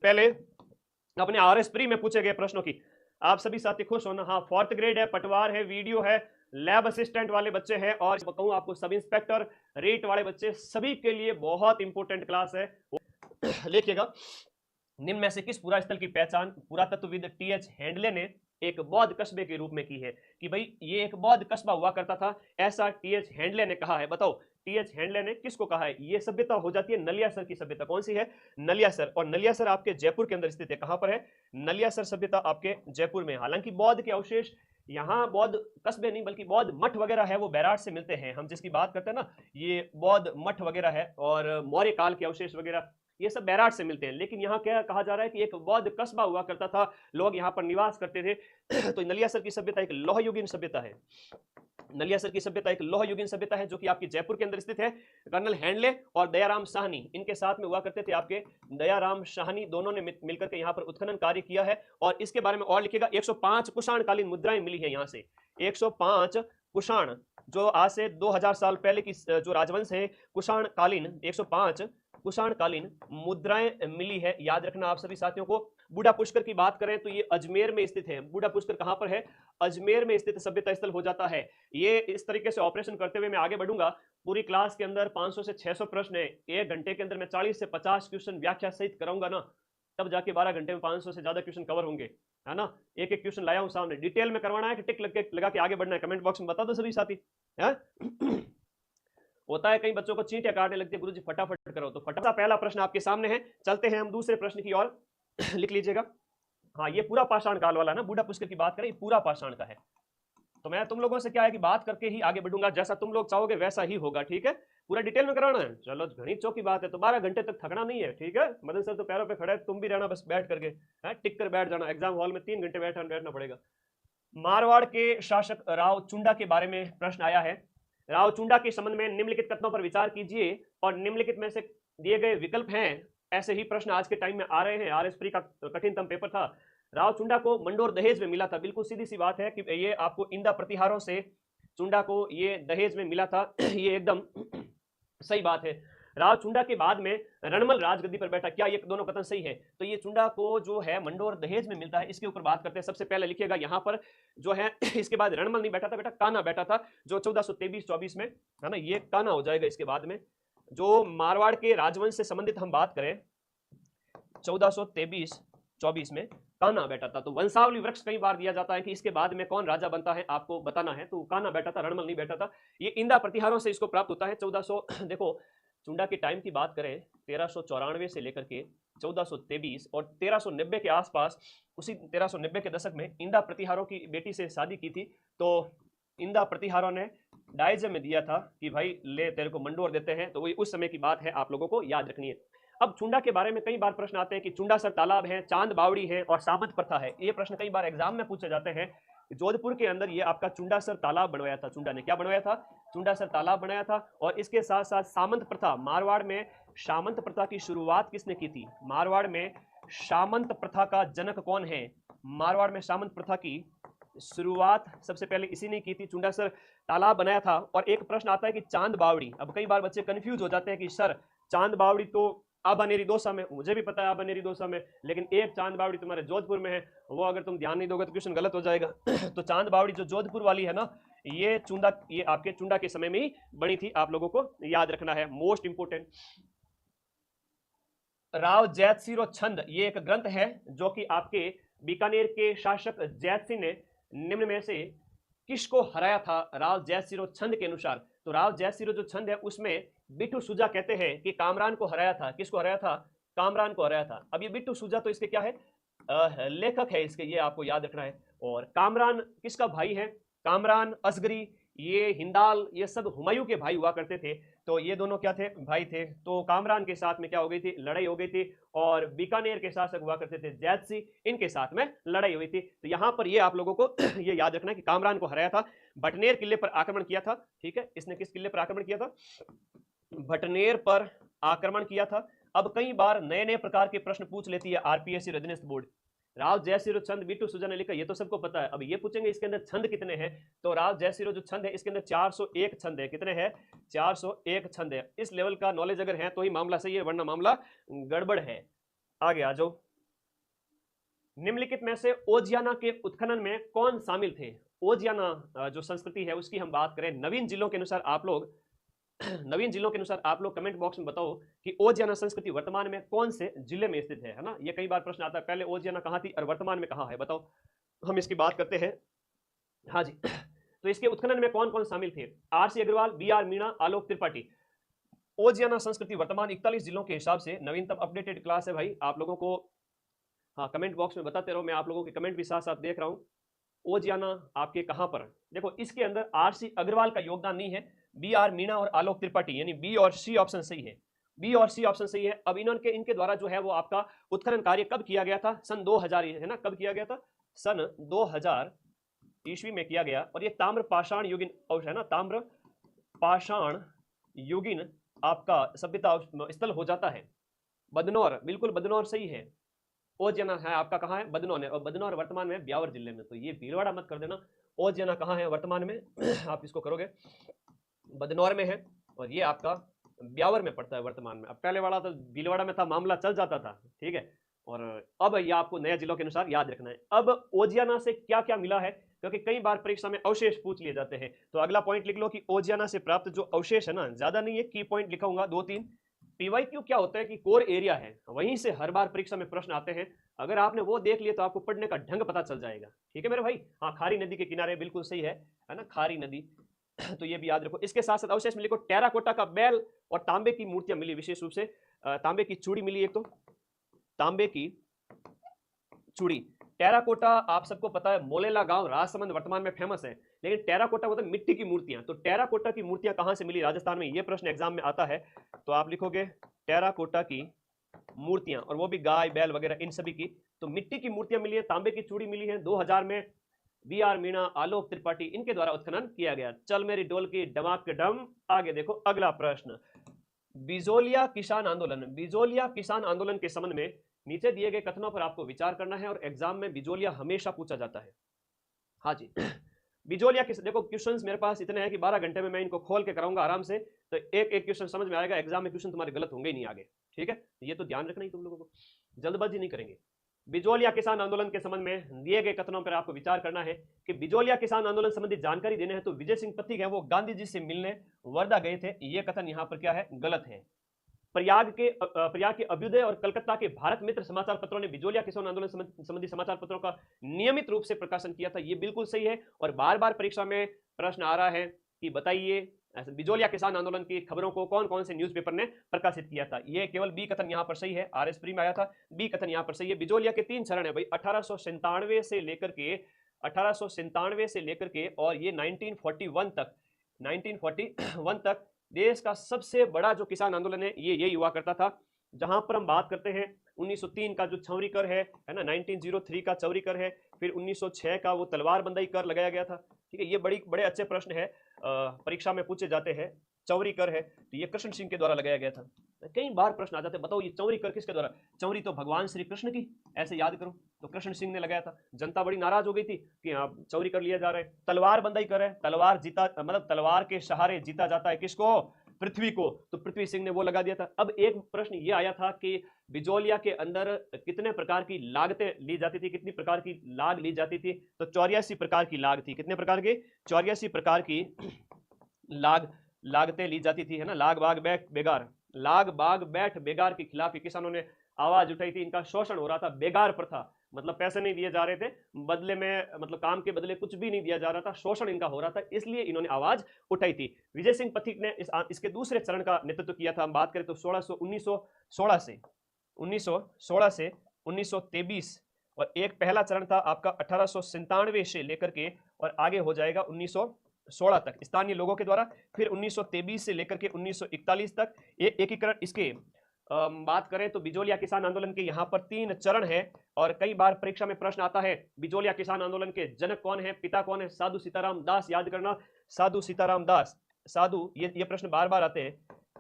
पहले अपने RS pre में पूछे गए प्रश्नों की। आप सभी साथी खुश होना। हाँ, 4th ग्रेड है, पटवार है, वीडियो है, लैब असिस्टेंट वाले बच्चे हैं, और कहूँ आपको सब इंस्पेक्टर रेट वाले बच्चे, सभी के लिए बहुत इंपॉर्टेंट क्लास है। लिखिएगा, निम्न में से किस पूरा स्थल की पहचान पुरातत्वविद टी.एच. हैंडले ने एक बौद्ध कस्बे के रूप में की है? कि भाई ये एक बौद्ध कस्बा हुआ करता था, ऐसा टी.एच. हैंडले ने कहा है। बताओ टी.एच. हैंडले ने किसको कहा है? ये सभ्यता हो जाती है नलियासर की सभ्यता। कौन सी है? नलियासर। और नलियासर आपके जयपुर के अंदर स्थित है। कहां पर है? नलियासर सभ्यता आपके जयपुर में। हालांकि बौद्ध के अवशेष यहाँ, बौद्ध कस्बे नहीं बल्कि बौद्ध मठ वगैरह है, वो बैराट से मिलते हैं। हम जिसकी बात करते हैं ना, ये बौद्ध मठ वगैरह है, और मौर्य काल के अवशेष वगैरह, ये सब बैराट से मिलते हैं। लेकिन यहाँ क्या कहा जा रहा है कि एक बौद्ध कस्बा हुआ करता था, लोग यहाँ पर निवास करते थे। तो नलियासर की सभ्यता एक लौह युगीन सभ्यता है। नलियासर की सभ्यता एक लौह युगीन सभ्यता है, जो कि आपकी जयपुर के अंदर स्थित है। कर्नल हैंडले और दयाराम साहनी इनके साथ में हुआ करते थे। आपके दयाराम साहनी दोनों ने मिलकर के यहाँ पर उत्खनन कार्य किया है। और इसके बारे में और लिखिएगा, 105 कुषाणकालीन मुद्राएं मिली है यहाँ से। 105 कुषाण, जो आज से 2000 साल पहले की जो राजवंश है, कुषाणकालीन 105 कुषाणकालीन मुद्राएं मिली है। याद रखना आप सभी साथियों को। बूढ़ा पुष्कर की बात करें तो ये अजमेर में स्थित है। बूढ़ा पुष्कर कहां पर है? अजमेर में स्थित सभ्यता स्थल हो जाता है। ये इस तरीके से ऑपरेशन करते हुए मैं आगे बढ़ूंगा। पूरी क्लास के अंदर 500 से 600 प्रश्न है। 1 घंटे के अंदर मैं 40 से 50 क्वेश्चन व्याख्या सहित कराऊंगा ना, तब जाके 12 घंटे में 500 से ज्यादा क्वेश्चन कवर होंगे, है ना। एक एक क्वेश्चन लाया हूं सामने। डिटेल में करवाना है कि टिक लगा के आगे बढ़ना है? कमेंट बॉक्स में बता दो सभी साथी। है होता है कई बच्चों को चींटियां काटने लगती है, गुरुजी फटाफट करो। तो फटाफट पहला प्रश्न आपके सामने है। चलते हैं हम दूसरे प्रश्न की ओर। लिख लीजिएगा। हाँ, ये पूरा पाषाण काल वाला ना, बूढ़ा पुष्कर की बात करें, पूरा पाषाण का है। तो मैं तुम लोगों से क्या है कि बात करके ही आगे बढ़ूंगा, जैसा तुम लोग चाहोगे वैसा ही होगा, ठीक है। पूरा डिटेल में कराना है। चलो, घनी चौकी बात है, तो 12 घंटे तक थकना नहीं है, ठीक है। मदन सर तो पैरों पे खड़े है, तुम भी रहना बस बैठ करके, है टिक कर बैठ जाना। एग्जाम हॉल में 3 घंटे बैठना पड़ेगा। मारवाड़ के शासक राव चुंडा के बारे में प्रश्न आया है। राव चुंडा के संबंध में निम्नलिखित कथनों पर विचार कीजिए, और निम्नलिखित में से दिए गए विकल्प हैं। ऐसे ही प्रश्न आज के टाइम में आ रहे हैं। आरएस प्री का कठिनतम पेपर था। राव चुंडा को मंडोर दहेज में मिला था। बिल्कुल सीधी सी बात है कि ये आपको इंदा प्रतिहारों से चुंडा को ये दहेज में मिला था। ये एकदम सही बात है। राव चुंडा के बाद में रणमल राजगद्दी पर बैठा। क्या ये दोनों कथन सही है? तो ये चुंडा को जो है मंडोर दहेज में मिलता है, इसके ऊपर बात करते हैं। सबसे पहले लिखिएगा यहाँ पर जो है, इसके बाद रणमल नहीं बैठा था बेटा, कान्हा बैठा था, जो 1423-24 में, है ना। ये कान्हा हो जाएगा इसके बाद में। जो मारवाड़ के राजवंश से संबंधित हम बात करें, 1423-24 में कान्हा बैठा था। तो वंशावली वृक्ष कई बार दिया जाता है कि इसके बाद में कौन राजा बनता है, आपको बताना है। तो कान्हा बैठा था, रणमल नहीं बैठा था। ये इंदा प्रतिहारों से इसको प्राप्त होता है। 1400 देखो, चुंडा के टाइम की बात करें, 1394 से लेकर के 1423 और 1390 के आसपास, उसी 1390 के दशक में इंदा प्रतिहारों की बेटी से शादी की थी। तो इंदा प्रतिहारों ने डायजे में दिया था कि भाई ले, तेरे को मंडोर देते हैं। तो वही उस समय की बात है, आप लोगों को याद रखनी है। अब चुंडा के बारे में कई बार प्रश्न आते हैं कि चुंडा सर तालाब है, चांद बावड़ी है और सामंत प्रथा है। ये प्रश्न कई बार एग्जाम में पूछे जाते हैं। जोधपुर के अंदर ये आपका चुंडा सर तालाब बनवाया था। चुंडा ने क्या बनवाया था? चुंडा सर तालाब बनाया था। और इसके साथ साथ सामंत प्रथा, मारवाड़ में सामंत प्रथा की शुरुआत किसने की थी? मारवाड़ में सामंत प्रथा का जनक कौन है? मारवाड़ में सामंत प्रथा की शुरुआत सबसे पहले इसी ने की थी। चुंडा सर तालाब बनाया था। और एक प्रश्न आता है कि चांद बावड़ी। अब कई बार बच्चे कंफ्यूज हो जाते हैं कि सर चांद बावड़ी तो आबानेरी दौसा में, मुझे भी पता है आबानेरी दौसा में, लेकिन एक चांद बावड़ी तुम्हारे जोधपुर में है, वो अगर तुम ध्यान नहीं दोगे तो क्वेश्चन गलत हो जाएगा। तो चांद बावड़ी जो जोधपुर वाली है ना, ये चुंडा, ये आपके चुंडा के समय में ही बनी थी। आप लोगों को याद रखना है, मोस्ट इंपोर्टेंट। राव जैत सिंह छंद, ये एक ग्रंथ है जो कि आपके बीकानेर के शासक जैत सिंह ने निम्न में से किसको हराया था? राव जैत सिंह छंद के अनुसार। तो राव जैत सिंह जो छंद है उसमें बिट्टू सुजा कहते हैं कि कामरान को हराया था। किसको हराया था? कामरान को हराया था। अब ये बिट्टू सुजा तो इसके क्या है? लेखक है इसके, ये आपको याद रखना है। और कामरान किसका भाई है? कामरान, असगरी, ये हिंदाल, ये सब हुमायूं के भाई हुआ करते थे। तो ये दोनों क्या थे? भाई थे। तो कामरान के साथ में क्या हो गई थी? लड़ाई हो गई थी। और बीकानेर के शासक हुआ करते थे जैत सिंह, इनके साथ में लड़ाई हुई थी। तो यहां पर ये आप लोगों को ये याद रखना है कि कामरान को हराया था। भटनेर किले पर आक्रमण किया था, ठीक है। इसने किस किले पर आक्रमण किया था? भटनेर पर आक्रमण किया था। अब कई बार नए नए प्रकार के प्रश्न पूछ लेती है आरपीएससी रजनीश बोर्ड। राव जयसिरो छंद बिट्टू सुजा ने लिखा, ये तो सबको पता है। अब ये पूछेंगे इसके अंदर छंद कितने हैं। तो राव जयसिरो जो छंद है इसके अंदर 401 छंद है। कितने हैं? 401 छंद है। इस लेवल का नॉलेज अगर है तो ही मामला सही है, वरना मामला गड़बड़ है। आगे आ जाओ। निम्नलिखित में से ओजियाना के उत्खनन में कौन शामिल थे? ओजियाना जो संस्कृति है उसकी हम बात करें, नवीन जिलों के अनुसार आप लोग नवीन जिलों के अनुसार आप लोग कमेंट बॉक्स में बताओ कि ओजियाना संस्कृति वर्तमान में कौन से जिले में स्थित है ना? ये कई बार प्रश्न आता है, पहले ओजियाना कहाँ थी और वर्तमान में कहाँ है, बताओ। हम इसकी बात करते हैं। हाँ जी तो इसके उत्खनन में कौन कौन शामिल थे? RC. Agarwal, B R. Meena, Alok Tripathi. Oceania संस्कृति वर्तमान 41 जिलों के हिसाब से नवीनतम अपडेटेड क्लास है भाई, आप लोगों को हाँ कमेंट बॉक्स में बताते रहो, मैं आप लोगों के कमेंट भी साथ साथ देख रहा हूँ। ओजियाना आपके कहां पर? देखो इसके अंदर आर.सी. अग्रवाल का योगदान नहीं है, बी.आर. मीणा और आलोक त्रिपाठी, यानी बी और सी ऑप्शन सही है, बी और सी ऑप्शन सही है। अब इनके द्वारा जो है वो आपका उत्खनन कार्य कब किया गया था? सन 2000 है ना, कब किया गया था? सन 2000 ईस्वी में किया गया। और ये ताम्र पाषाण युगीन है ना, ताम्र पाषाण युगीन आपका सभ्यता स्थल हो जाता है। बदनौर, बिल्कुल बदनौर सही है। ओजियाना है आपका कहाँ है? बदनौर है, और बदनौर वर्तमान में ब्यावर जिले में, तो ये भीलवाड़ा मत कर देना। ओजियाना कहाँ है वर्तमान में आप इसको करोगे, बदनौर में है, और ये आपका ब्यावर में पड़ता है वर्तमान में। अब पहले वाला तो भीलवाड़ा में था, मामला चल जाता था, ठीक है। और अब ये आपको नए जिलों के अनुसार याद रखना है। अब ओजियाना से क्या क्या मिला है, क्योंकि कई बार परीक्षा में अवशेष पूछ लिए जाते हैं, तो अगला पॉइंट लिख लो कि ओजियाना से प्राप्त जो अवशेष है ना, ज्यादा नहीं है, की पॉइंट लिखाऊंगा 2-3। पीवाईक्यू क्या होता है कि कोर एरिया है, वहीं से हर बार परीक्षा में प्रश्न आते हैं, अगर आपने वो देख लिया तो आपको पढ़ने का ढंग पता चल जाएगा, ठीक है मेरे भाई। हाँ खारी नदी के किनारे, बिल्कुल सही है ना, खारी नदी तो ये भी याद रखो। इसके साथ साथ अवशेष में लिखो टेराकोटा का बैल और तांबे की मूर्तियां मिली, विशेष रूप से तांबे की चूड़ी मिली, एक तो तांबे की चूड़ी। टेराकोटा आप सबको पता है, मोलेला गांव राजसमंद वर्तमान में फेमस है, लेकिन टेराकोटा मतलब मिट्टी की मूर्तियां, तो टेराकोटा की मूर्तियां कहां से मिली राजस्थान में, ये प्रश्न एग्जाम में आता है। तो आप लिखोगे टेराकोटा की मूर्तियां, और वो भी गाय बैल वगैरह इन सभी की, तो मिट्टी की मूर्तियां मिली है, तांबे की चूड़ी मिली है। 2000 में बी.आर. मीणा, आलोक त्रिपाठी, इनके द्वारा उत्खनन किया गया। चल मेरी डोल की डमाक के डम, आगे देखो अगला प्रश्न। बिजोलिया किसान आंदोलन, बिजोलिया किसान आंदोलन के संबंध में नीचे दिए गए कथनों पर आपको विचार करना है, और एग्जाम में बिजोलिया हमेशा पूछा जाता है। हाँ जी बिजोलिया किस, देखो क्वेश्चंस मेरे पास इतने हैं कि 12 घंटे में मैं इनको खोल के कराऊंगा आराम से, तो एक एक क्वेश्चन समझ में आएगा, एग्जाम में क्वेश्चन तुम्हारे गलत होंगे ही नहीं आगे, ठीक है। ये तो ध्यान रखना ही तुम लोगों को, जल्दबाजी नहीं करेंगे। बिजोलिया किसान आंदोलन के संबंध में दिए गए कथनों पर आपको विचार करना है कि बिजोलिया किसान आंदोलन संबंधी जानकारी देने हैं, तो विजय सिंह पथिक है वो गांधी जी से मिलने वर्धा गए थे, ये कथन यहाँ पर क्या है, गलत है। प्रयाग के अभ्युदय और कलकत्ता के भारत मित्र समाचार पत्रों ने बिजोलिया किसान आंदोलन संबंधी समाचार पत्रों का नियमित रूप से प्रकाशन किया था, ये बिल्कुल सही है। और बार बार परीक्षा में प्रश्न आ रहा है कि बताइए बिजोलिया किसान आंदोलन की खबरों को कौन कौन से न्यूज़पेपर ने प्रकाशित किया था, ये केवल बी कथन यहाँ पर सही है, आरएस प्री में आया था, बी कथन यहाँ पर सही है। बिजोलिया के 3 चरण है भाई, 1897 से लेकर के और ये 1941 तक देश का सबसे बड़ा जो किसान आंदोलन है ये हुआ करता था। जहां पर हम बात करते हैं 1903 का जो चौरी कर है ना, 1903 का चौरी कर है, फिर 1906 का वो तलवार बंदाई कर लगाया गया था, ठीक है। ये बड़े अच्छे प्रश्न है, परीक्षा में पूछे जाते हैं। चौरी कर है तो ये कृष्ण सिंह के द्वारा लगाया गया था, कई बार प्रश्न आ जाते हैं, बताओ ये चौरी कर किसके द्वारा? चौरी तो भगवान श्री कृष्ण की, ऐसे याद करो, तो कृष्ण सिंह ने लगाया था। जनता बड़ी नाराज हो गई थी कि हाँ चौरी कर लिया जा रहा है। तलवार बंदाई कर है, तलवार जीता मतलब तलवार के सहारे जीता जाता है किसको? पृथ्वी को, तो पृथ्वी सिंह ने वो लगा दिया था। अब एक प्रश्न ये आया था कि बिजोलिया के अंदर कितने प्रकार की लागतें ली जाती थी, कितनी प्रकार की लाग ली जाती थी? तो 84 प्रकार की लाग थी। कितने प्रकार की? 84 प्रकार की लागतें ली जाती थी, है ना। लाग बाग बैठ बेगार, लाग बाग बैठ बेगार के खिलाफ किसानों ने आवाज उठाई थी। इनका शोषण हो रहा था, बेगार प्रथा, मतलब पैसे नहीं दिए जा रहे थे बदले में, मतलब काम के बदले कुछ भी नहीं दिया जा रहा था, शोषण इनका हो रहा था, इसलिए इन्होंने आवाज उठाई थी। विजय सिंह पथिक ने इसके दूसरे चरण का नेतृत्व किया था। हम बात करें तो 1916 से 1923, और एक पहला चरण था आपका 1897 से लेकर के और आगे हो जाएगा 1916 तक स्थानीय लोगों के द्वारा, फिर 1923 से लेकर के 1941 तक एकीकरण। इसके बात करें तो बिजोलिया किसान आंदोलन के यहाँ पर 3 चरण है, और कई बार परीक्षा में प्रश्न आता है बिजोलिया किसान आंदोलन के जनक कौन है, पिता कौन है? साधु सीताराम दास, याद करना, साधु सीताराम दास, साधु, ये प्रश्न बार बार आते हैं,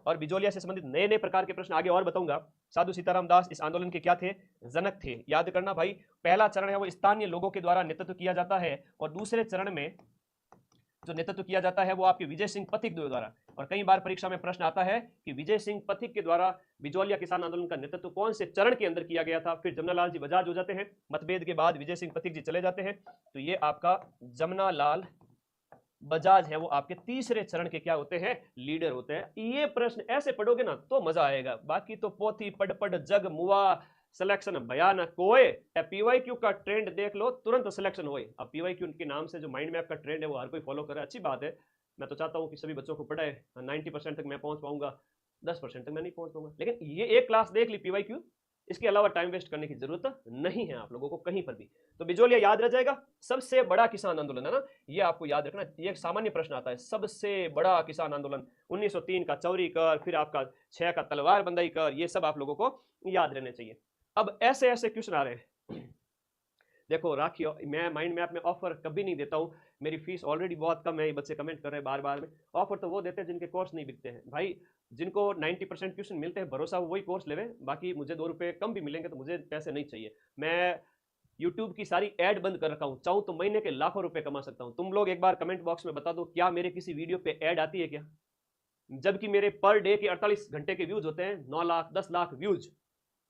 और बिजोलिया से संबंधित नए नए प्रकार के प्रश्न आगे और बताऊंगा। साधु सीताराम दास इस आंदोलन के क्या थे? जनक थे, याद करना भाई। पहला चरण है वो स्थानीय लोगों के द्वारा नेतृत्व किया जाता है, और दूसरे चरण में जो नेतृत्व किया जाता है वो आपके विजय सिंह पथिक द्वारा। और कई बार परीक्षा में प्रश्न आता है कि विजय सिंह पथिक के द्वारा बिजौलिया किसान आंदोलन का नेतृत्व कौन से चरण के अंदर किया गया था। फिर जमनालाल जी बजाज हो जाते हैं, मतभेद के बाद विजय सिंह पथिक जी चले जाते हैं, तो ये आपका जमनालाल बजाज है वो आपके तीसरे चरण के क्या होते हैं, लीडर होते हैं। ये प्रश्न ऐसे पढ़ोगे ना तो मजा आएगा, बाकी तो पोथी पढ़ पढ़ जग मुआ सिलेक्शन भयानक कोए। पीवाईक्यू का ट्रेंड देख लो तुरंत सिलेक्शन होए। अब पीवाईक्यू के नाम से जो माइंड मैप का ट्रेंड है वो हर कोई फॉलो करे, अच्छी बात है। मैं तो चाहता हूँ कि सभी बच्चों को पढ़ाए, 90% तक मैं पहुंच पाऊंगा, 10% तक मैं नहीं पहुंच पाऊंगा, लेकिन ये एक क्लास देख ली पीवाईक्यू, इसके अलावा टाइम वेस्ट करने की जरूरत नहीं है आप लोगों को कहीं पर भी। तो बिजौलिया याद रह जाएगा, सबसे बड़ा किसान आंदोलन है ना, ये आपको याद रखना। ये एक सामान्य प्रश्न आता है, सबसे बड़ा किसान आंदोलन 1903 का चौरी कर, फिर आपका 6 का तलवार बंदाई कर, ये सब आप लोगों को याद रहने चाहिए। अब ऐसे ऐसे क्वेश्चन आ रहे हैं, देखो राखियो, मैं माइंड मैप में ऑफर कभी नहीं देता हूँ, मेरी फीस ऑलरेडी बहुत कम है, ये बच्चे कमेंट कर रहे हैं बार बार में। ऑफर तो वो देते हैं जिनके कोर्स नहीं बिकते हैं भाई, जिनको 90% क्वेश्चन मिलते हैं, भरोसा वही कोर्स लेवे, बाकी मुझे 2 रुपए कम भी मिलेंगे तो मुझे पैसे नहीं चाहिए। मैं यूट्यूब की सारी ऐड बंद कर रखा हूँ, चाहूँ तो महीने के लाखों रुपए कमा सकता हूँ। तुम लोग एक बार कमेंट बॉक्स में बता दो, क्या मेरे किसी वीडियो पे ऐड आती है क्या? जबकि मेरे पर डे के 48 घंटे के व्यूज होते हैं, 9 लाख 10 लाख व्यूज,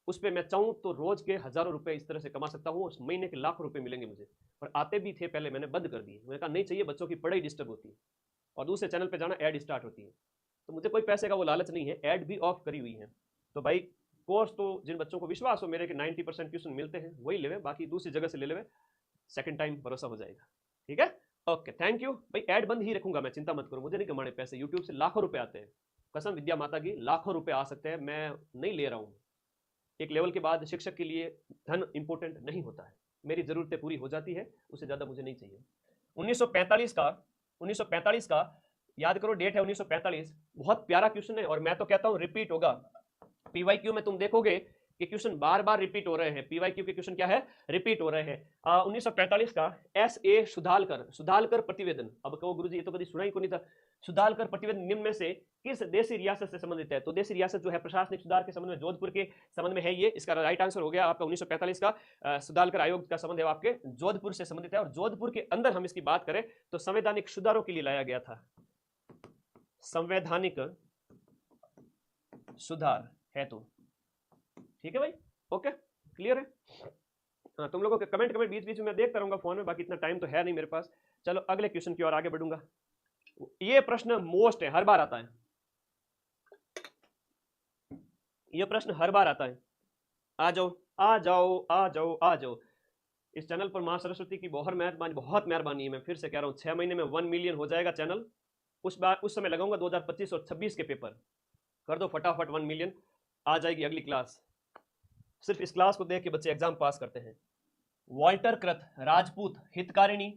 उस पर मैं चाहूँ तो रोज के हजारों रुपए इस तरह से कमा सकता हूँ, उस महीने के लाखों रुपए मिलेंगे मुझे। और आते भी थे पहले, मैंने बंद कर दिए, मैंने कहा नहीं चाहिए, बच्चों की पढ़ाई डिस्टर्ब होती है और दूसरे चैनल पे जाना ऐड स्टार्ट होती है, तो मुझे कोई पैसे का वो लालच नहीं है, ऐड भी ऑफ करी हुई है। तो भाई कोर्स तो जिन बच्चों को विश्वास हो मेरे के 90% क्वेश्चन मिलते हैं वही लेवे, बाकी दूसरी जगह से ले लेवे, सेकंड टाइम भरोसा हो जाएगा। ठीक है, ओके, थैंक यू भाई। ऐड बंद ही रखूंगा मैं, चिंता मत करो, मुझे नहीं कमाने पैसे, यूट्यूब से लाखों रुपए आते हैं, कसम विद्या माता की, लाखों रुपए आ सकते हैं, मैं नहीं ले रहा हूँ। एक लेवल के बाद शिक्षक के लिए धन इंपॉर्टेंट नहीं होता है, मेरी जरूरतें पूरी हो जाती है, उससे ज्यादा मुझे नहीं चाहिए। 1945 का याद करो, डेट है 1945, बहुत प्यारा क्वेश्चन है और मैं तो कहता हूं रिपीट होगा। पीवाईक्यू में तुम देखोगे कि क्वेश्चन बार बार रिपीट हो रहे हैं, पीवाईक्यू के क्वेश्चन क्या है, रिपीट हो रहे हैं। 1945 का S.A. सुधालकर प्रतिवेदन, अब कहो गुरुजी ये तो कभी सुना ही को नहीं था। सुधालकर प्रतिवेदन निम्न में से किस देशी रियासत से संबंधित है? तो देशी रियासत जो है प्रशासनिक सुधार के संबंध में जोधपुर के संबंध में है, ये इसका राइट आंसर हो गया आपका। 1945 का सुधालकर आयोग का संबंध है आपके जोधपुर से संबंधित है, और जोधपुर के अंदर हम इसकी बात करें तो संवैधानिक सुधारों के लिए लाया गया था, संवैधानिक सुधार है तो ठीक है भाई, ओके क्लियर है। हाँ, तुम लोगों के कमेंट बीच बीच में मैं देखता रहूंगा फोन में, बाकी इतना टाइम तो है नहीं मेरे पास। चलो अगले क्वेश्चन की ओर आगे बढ़ूंगा। ये प्रश्न मोस्ट है, हर बार आता है, ये प्रश्न हर बार आता है। आ जाओ आ जाओ आ जाओ आ जाओ, इस चैनल पर मां सरस्वती की बहुत मेहरबानी है। मैं फिर से कह रहा हूँ 6 महीने में 1 मिलियन हो जाएगा चैनल, उस समय लगाऊंगा 2025 और 26 के पेपर, कर दो फटाफट 1 मिलियन, आ जाएगी अगली क्लास। सिर्फ इस क्लास को देख के बच्चे एग्जाम पास करते हैं। वॉल्टर कृत राजपूत हितकारिणी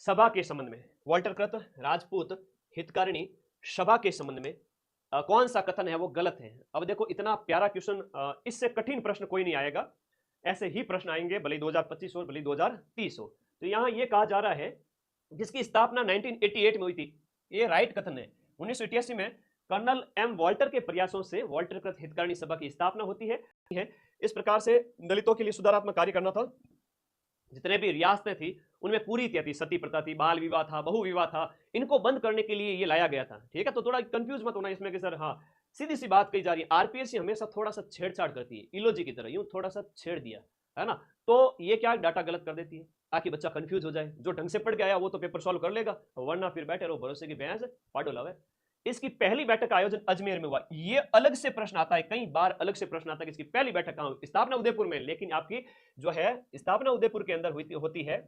सभा के संबंध में, वॉल्टर कृत राजपूत हितकारिणी सभा के संबंध में कौन सा कथन है वो गलत है? अब देखो इतना प्यारा क्वेश्चन, इससे कठिन प्रश्न कोई नहीं आएगा, ऐसे ही प्रश्न आएंगे भले 2025 हो भले 2030 हो। तो यहां ये कहा जा रहा है जिसकी स्थापना 1988 में हुई थी, ये राइट कथन है। 1988 में कर्नल एम वॉल्टर के प्रयासों से वॉल्टर कृत हितकारिणी सभा की स्थापना होती है। इस प्रकार से दलितों के लिए सुधारात्मक कार्य करना था। जितने भी रियासतें थी उनमें पूरी थी, सती प्रथा थी, बाल विवाह था, बहु विवाह था, इनको बंद करने के लिए ये लाया गया था। ठीक है, तो थोड़ा कंफ्यूज मत होना इसमें कि सर हाँ सीधी सी बात कही जा रही है। आरपीएससी हमेशा थोड़ा सा छेड़छाड़ करती है, इलॉजी की तरह यूं थोड़ा सा छेड़ दिया है ना, तो ये क्या डाटा गलत कर देती है ताकि बच्चा कंफ्यूज हो जाए। जो ढंग से पढ़ के आया वो तो पेपर सॉल्व कर लेगा, वरना फिर बैठे रहो भरोसे की भैंस पाडो लावे। इसकी पहली बैठक का आयोजन अजमेर में हुआ, ये अलग से प्रश्न आता है, कई बार अलग से प्रश्न आता है कि इसकी पहली बैठक कहां हुई? स्थापना उदयपुर में, लेकिन आपकी जो है स्थापना उदयपुर के अंदर होती है,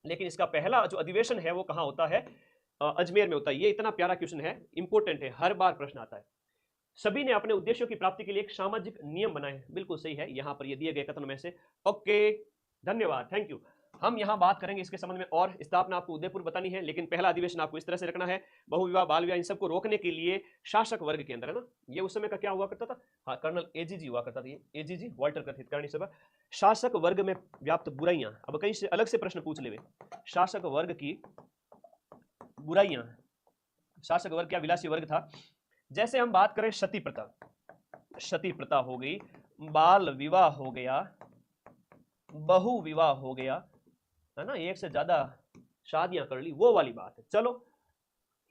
लेकिन इसका पहला जो अधिवेशन है वो कहां होता है? अजमेर में होता है। ये इतना प्यारा क्वेश्चन है, इंपॉर्टेंट है, हर बार प्रश्न आता है। सभी ने अपने उद्देश्यों की प्राप्ति के लिए एक सामाजिक नियम बनाए, बिल्कुल सही है, यहां पर ये दिए गए कथन में से। ओके धन्यवाद, थैंक यू। हम यहां बात करेंगे इसके संबंध में, और स्थापना आपको उदयपुर बतानी है, लेकिन पहला अधिवेशन आपको इस तरह से रखना है, बहुविवाह बाल विवाह इन सबको रोकने के लिए शासक वर्ग के अंदर, है ना, ये उस समय का क्या हुआ करता था? हाँ, कर्नल एजीजी हुआ करता था, ये एजीजी वॉल्टर कृत हितकारिणी सभा। शासक वर्ग में व्याप्त बुराइयां, अब कहीं से अलग से प्रश्न पूछ ले, शासक वर्ग की बुराइयां, शासक वर्ग क्या विलासी वर्ग था? जैसे हम बात करें सती प्रथा, सती प्रथा हो गई, बाल विवाह हो गया, बहु विवाह हो गया, है ना, एक से ज्यादा शादियां कर ली, वो वाली बात है। चलो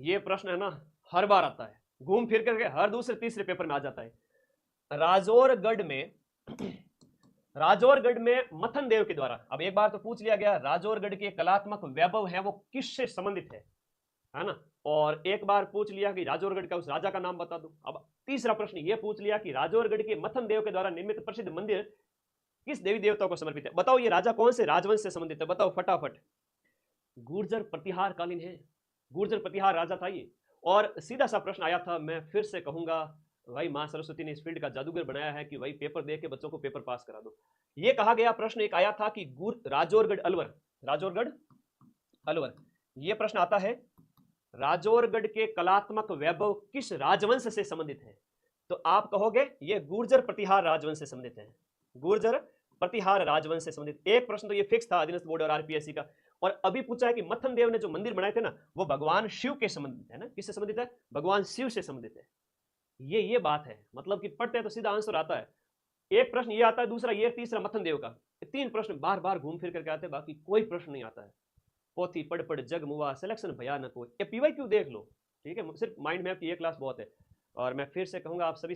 ये प्रश्न है ना हर बार आता है, घूम फिर करके हर दूसरे तीसरे पेपर में आ जाता है। राजौरगढ़ में राजौरगढ़ में मथन देव के द्वारा, अब एक बार तो पूछ लिया गया राजौरगढ़ के कलात्मक वैभव है वो किससे संबंधित है ना, और एक बार पूछ लिया कि राजौरगढ़ का उस राजा का नाम बता दो। अब तीसरा प्रश्न ये पूछ लिया कि राजौरगढ़ के मथन देव के द्वारा निर्मित प्रसिद्ध मंदिर किस देवी देवता को समर्पित है। बताओ ये राजा कौन से राजवंश से संबंधित है, बताओ फटाफट। गुर्जर प्रतिहार कालीन है, गुर्जर प्रतिहार राजा था ये। और सीधा सा प्रश्न आया था, मैं फिर से कहूंगा भाई मां सरस्वती ने इस फील्ड का जादूगर बनाया है कि भाई पेपर दे के बच्चों को पेपर पास करा दो। ये कहा गया प्रश्न एक आया था कि राजौरगढ़ अलवर, राजौरगढ़ अलवर, ये प्रश्न आता है राजौरगढ़ के कलात्मक वैभव किस राजवंश से संबंधित है, तो आप कहोगे ये गुर्जर प्रतिहार राजवंश से संबंधित है, गुर्जर प्रतिहार राजवंश से संबंधित। एक प्रश्न तो ये फिक्स था अधीनस्थ बोर्ड और आरपीएससी का। और अभी पूछा है कि मथन देव ने जो मंदिर बनाए थे ना वो भगवान शिव के संबंधित है ना, किससे संबंधित है, भगवान शिव से संबंधित है। ये बात है, मतलब कि पढ़ते हैं तो सीधा आंसर आता है। एक प्रश्न ये आता है, दूसरा ये, तीसरा मथन देव का। तीन प्रश्न बार बार घूम फिर करके आते हैं, बाकी कोई प्रश्न नहीं आता है। पोथी पढ़ पढ़ जग मुआ, सिलेक्शन भयानक हो, ये पीवाईक्यू देख लो, ठीक है, सिर्फ माइंड मैप की ये क्लास बहुत है। और मैं फिर से कहूंगा आप सभी